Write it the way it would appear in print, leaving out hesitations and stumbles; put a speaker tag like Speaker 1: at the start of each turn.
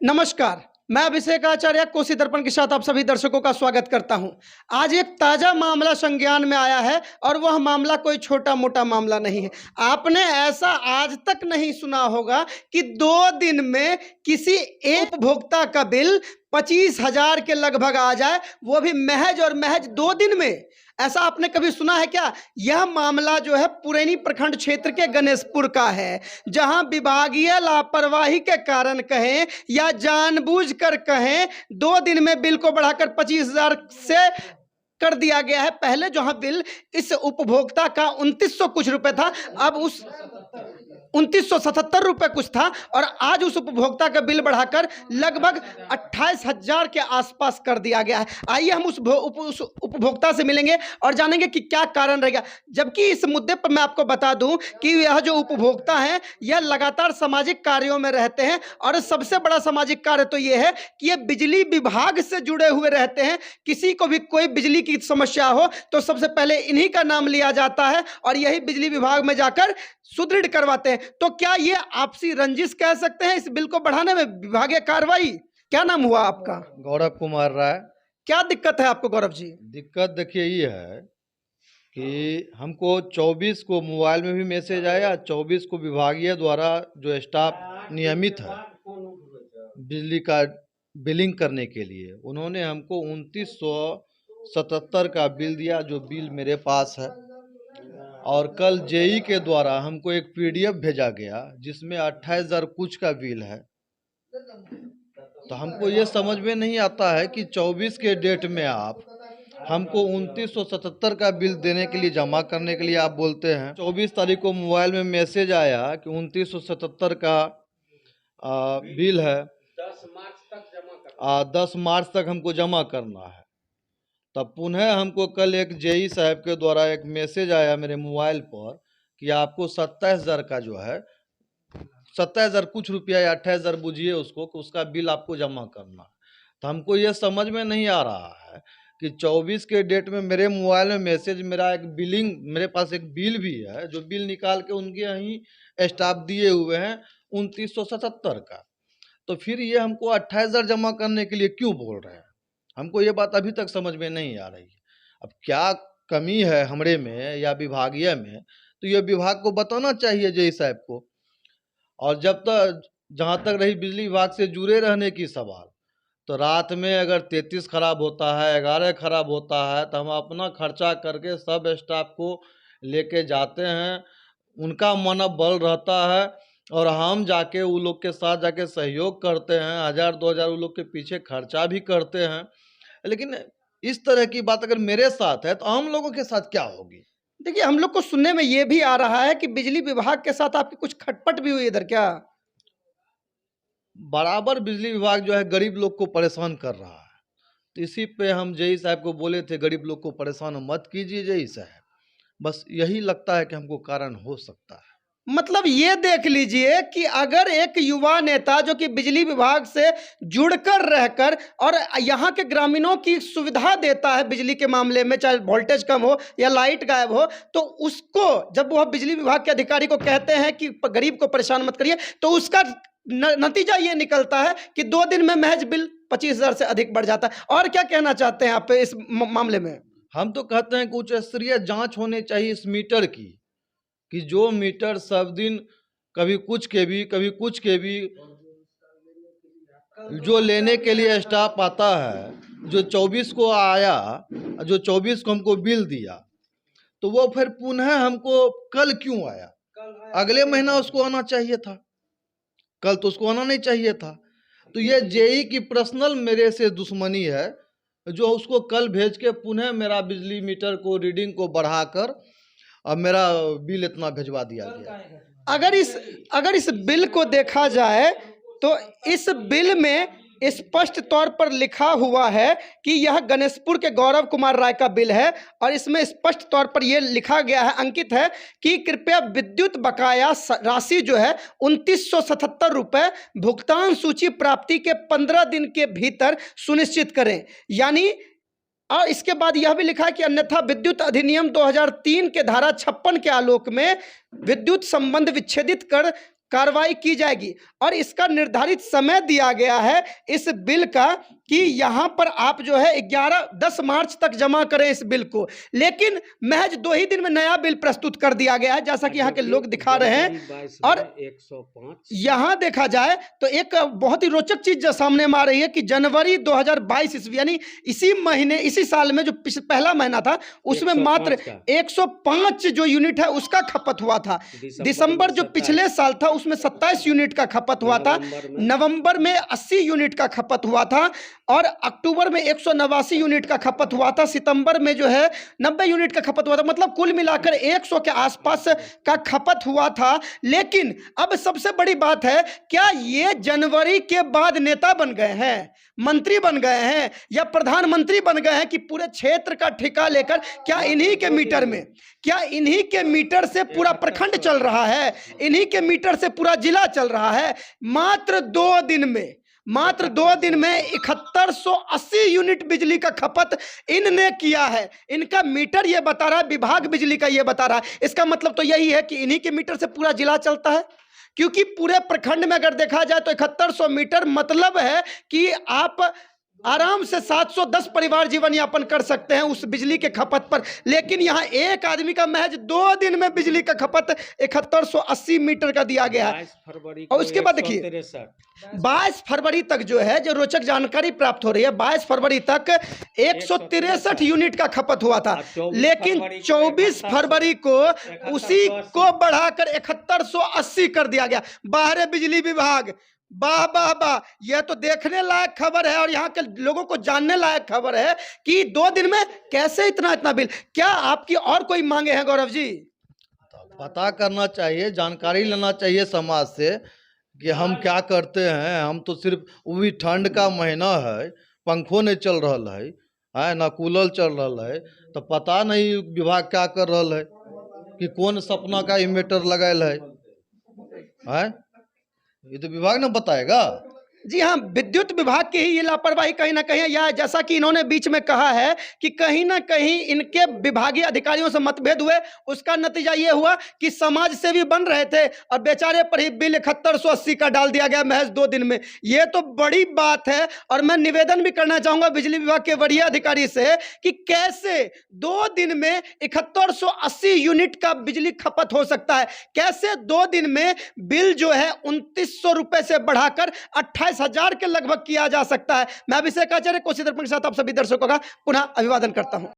Speaker 1: नमस्कार, मैं अभिषेक आचार्य कोसी दर्पण के साथ आप सभी दर्शकों का स्वागत करता हूं। आज एक ताज़ा मामला संज्ञान में आया है और वह मामला कोई छोटा-मोटा मामला नहीं है। आपने ऐसा आज तक नहीं सुना होगा कि 2 दिन में किसी एक उपभोक्ता का बिल 25,000 के लगभग आ जाए, वो भी महज और महज 2 दिन में। ऐसा आपने कभी सुना है क्या? यह मामला जो है पुरैनी प्रखंड क्षेत्र के गणेशपुर का है, जहां विभागीय लापरवाही के कारण कहें या जानबूझकर कहें, 2 दिन में बिल को बढ़ाकर 25,000 से कर दिया गया है। पहले जहां बिल इस उपभोक्ता का 2900 कुछ रुपए था, अब उस 2977 रुपए कुछ था और आज उस उपभोक्ता का बिल बढ़ाकर लगभग 28,000 के आसपास कर दिया गया है। आइए हम उस उपभोक्ता से मिलेंगे और जानेंगे कि क्या कारण रहेगा। जबकि इस मुद्दे पर मैं आपको बता दूं कि यह जो उपभोक्ता है, यह लगातार सामाजिक कार्यों में रहते हैं और सबसे बड़ा सामाजिक कार्य तो यह है कि ये बिजली विभाग से जुड़े हुए रहते हैं। किसी को भी कोई बिजली की समस्या हो तो सबसे पहले इन्हीं का नाम लिया जाता है और यही बिजली विभाग में जाकर सुदृढ़ करवाते हैं। तो क्या ये आपसी रंजिश कह सकते हैं इस बिल को बढ़ाने में, विभागीय कार्रवाई? क्या नाम हुआ आपका?
Speaker 2: गौरव कुमार राय।
Speaker 1: क्या दिक्कत है आपको गौरव जी?
Speaker 2: दिक्कत देखिए ये है कि हमको 24 को मोबाइल में भी मैसेज आया, 24 को विभागीय द्वारा जो स्टाफ नियमित है बिजली का बिलिंग करने के लिए, उन्होंने हमको 2977 का बिल दिया, जो बिल मेरे पास है। और कल जेई के द्वारा हमको एक पीडीएफ भेजा गया जिसमें 28,000 कुछ का बिल है। तो हमको ये समझ में नहीं आता है कि 24 के डेट में आप हमको 2977 का बिल देने के लिए, जमा करने के लिए आप बोलते हैं। 24 तारीख को मोबाइल में मैसेज आया कि 2977 का बिल है, 10 मार्च तक हमको जमा करना है। तब पुनः हमको कल एक जेई साहब के द्वारा एक मैसेज आया मेरे मोबाइल पर कि आपको 27,000 का जो है 27,000 कुछ रुपया या 28,000 बुझिए उसको, कि उसका बिल आपको जमा करना है। तो हमको ये समझ में नहीं आ रहा है कि 24 के डेट में मेरे मोबाइल में मैसेज, मेरा एक बिलिंग, मेरे पास एक बिल भी है जो बिल निकाल के उनके यहाँ स्टाफ दिए हुए हैं 2977 का। तो फिर ये हमको 28,000 जमा करने के लिए क्यों बोल रहे हैं? हमको ये बात अभी तक समझ में नहीं आ रही है। अब क्या कमी है हमरे में या विभागीय में, तो ये विभाग को बताना चाहिए जेई साहब को। और जब तक जहाँ तक रही बिजली विभाग से जुड़े रहने की सवाल, तो रात में अगर 33 खराब होता है, 11 खराब होता है, तो हम अपना खर्चा करके सब स्टाफ को लेके जाते हैं। उनका मनोबल रहता है और हम जाके वो लोग के साथ जाके सहयोग करते हैं, 1,000-2,000 वो लोग के पीछे खर्चा भी करते हैं। लेकिन इस तरह की बात अगर मेरे साथ है तो आम लोगों के साथ क्या होगी?
Speaker 1: देखिए, हम लोग को सुनने में ये भी आ रहा है कि बिजली विभाग के साथ आपकी कुछ खटपट भी हुई इधर, क्या?
Speaker 2: बराबर बिजली विभाग जो है गरीब लोग को परेशान कर रहा है। तो इसी पे हम जेई साहब को बोले थे, गरीब लोग को परेशान मत कीजिए जेई साहब। बस यही लगता है कि हमको कारण हो सकता है।
Speaker 1: मतलब ये देख लीजिए कि अगर एक युवा नेता जो कि बिजली विभाग से जुड़कर रहकर और यहाँ के ग्रामीणों की सुविधा देता है बिजली के मामले में, चाहे वोल्टेज कम हो या लाइट गायब हो, तो उसको जब वह बिजली विभाग के अधिकारी को कहते हैं कि गरीब को परेशान मत करिए, तो उसका नतीजा ये निकलता है कि 2 दिन में महज बिल 25,000 से अधिक बढ़ जाता है। और क्या कहना चाहते हैं आप इस मामले में?
Speaker 2: हम तो कहते हैं कि उच्च स्तरीय जाँच होनी चाहिए इस मीटर की, कि जो मीटर सब दिन कभी कुछ केवी कभी कुछ केवी जो लेने के लिए स्टाफ आता है, जो 24 को आया, जो 24 को हमको बिल दिया, तो वो फिर पुनः हमको कल क्यों आया? अगले महीना उसको आना चाहिए था, कल तो उसको आना नहीं चाहिए था। तो ये जेई की पर्सनल मेरे से दुश्मनी है, जो उसको कल भेज के पुनः मेरा बिजली मीटर को रीडिंग को बढ़ाकर और मेरा बिल इतना भिजवा दिया गया।
Speaker 1: अगर इस बिल को देखा जाए तो इस बिल में स्पष्ट तौर पर लिखा हुआ है कि यह गणेशपुर के गौरव कुमार राय का बिल है और इसमें स्पष्ट तौर पर यह लिखा गया है, अंकित है कि कृपया विद्युत बकाया राशि जो है 2977 रुपये भुगतान सूची प्राप्ति के 15 दिन के भीतर सुनिश्चित करें। यानी और इसके बाद यह भी लिखा है कि अन्यथा विद्युत अधिनियम 2003 के धारा 56 के आलोक में विद्युत संबंध विच्छेदित कर कार्रवाई की जाएगी। और इसका निर्धारित समय दिया गया है इस बिल का कि यहां पर आप जो है 10 मार्च तक जमा करें इस बिल को, लेकिन महज 2 ही दिन में नया बिल प्रस्तुत कर दिया गया है, जैसा कि यहाँ के लोग दिखा रहे हैं। और
Speaker 3: 105
Speaker 1: यहां देखा जाए तो एक बहुत ही रोचक चीज जो सामने में आ रही है कि जनवरी 2022 ईस्वी यानी इसी महीने, इसी साल में जो पहला महीना था उसमें
Speaker 3: 105
Speaker 1: मात्र
Speaker 3: का।
Speaker 1: 105 जो यूनिट है उसका खपत हुआ था। दिसंबर जो पिछले साल था उसमें 27 यूनिट का खपत हुआ था। नवंबर में 80 यूनिट का खपत हुआ था और अक्टूबर में 189 यूनिट का खपत हुआ था। सितंबर में जो है 90 यूनिट का खपत हुआ था। मतलब कुल मिलाकर 100 के आसपास का खपत हुआ था। लेकिन अब सबसे बड़ी बात है, क्या ये जनवरी के बाद नेता बन गए हैं, मंत्री बन गए हैं या प्रधानमंत्री बन गए हैं कि पूरे क्षेत्र का ठेका लेकर क्या इन्हीं के मीटर में, क्या इन्हीं के मीटर से पूरा प्रखंड चल रहा है, इन्हीं के मीटर से पूरा जिला चल रहा है। मात्र 2 दिन में 7180 यूनिट बिजली का खपत इनने किया है। इनका मीटर ये बता रहा है, विभाग बिजली का ये बता रहा है। इसका मतलब तो यही है कि इन्हीं के मीटर से पूरा जिला चलता है, क्योंकि पूरे प्रखंड में अगर देखा जाए तो 7100 मीटर मतलब है कि आप आराम से 710 परिवार जीवन यापन कर सकते हैं उस बिजली के खपत पर। लेकिन यहाँ एक आदमी का महज 2 दिन में बिजली का खपत 7180 मीटर का दिया गया है।
Speaker 3: 22 फरवरी
Speaker 1: और उसके बाद देखिए 22 फरवरी तक जो है, जो रोचक जानकारी प्राप्त हो रही है, 22 फरवरी तक 163 यूनिट का खपत हुआ था। लेकिन 24 फरवरी को उसी को बढ़ाकर 7180 कर दिया गया। बाहर बिजली विभाग, वाह वाह वाह, यह तो देखने लायक खबर है और यहाँ के लोगों को जानने लायक खबर है कि 2 दिन में कैसे इतना बिल। क्या आपकी और कोई मांगे हैं गौरव जी?
Speaker 2: पता करना चाहिए, जानकारी लेना चाहिए समाज से कि हम क्या करते हैं। हम तो सिर्फ, वो भी ठंड का महीना है, पंखों नहीं चल रहा है ना कूलर चल रहा है, तो पता नहीं विभाग क्या कर रहा है कि कौन सपना का इन्वर्टर लगायल है। ये तो विभाग ना बताएगा।
Speaker 1: जी हाँ, विद्युत विभाग की ही ये लापरवाही कहीं ना कहीं, या जैसा कि इन्होंने बीच में कहा है कि कहीं ना कहीं इनके विभागीय अधिकारियों से मतभेद हुए। उसका नतीजा ये हुआ कि समाज सेवी बन रहे थे और बेचारे पर ही बिल 7180 का डाल दिया गया महज 2 दिन में। ये तो बड़ी बात है। और मैं निवेदन भी करना चाहूंगा बिजली विभाग के वरीय अधिकारी से कि कैसे 2 दिन में 7180 यूनिट का बिजली खपत हो सकता है। कैसे 2 दिन में बिल जो है 2900 रुपए से बढ़ाकर 28,000 के लगभग किया जा सकता है। मैं अभिषेक आचार्य, कोसी दर्पण के साथ आप सभी दर्शकों का पुनः अभिवादन करता हूं।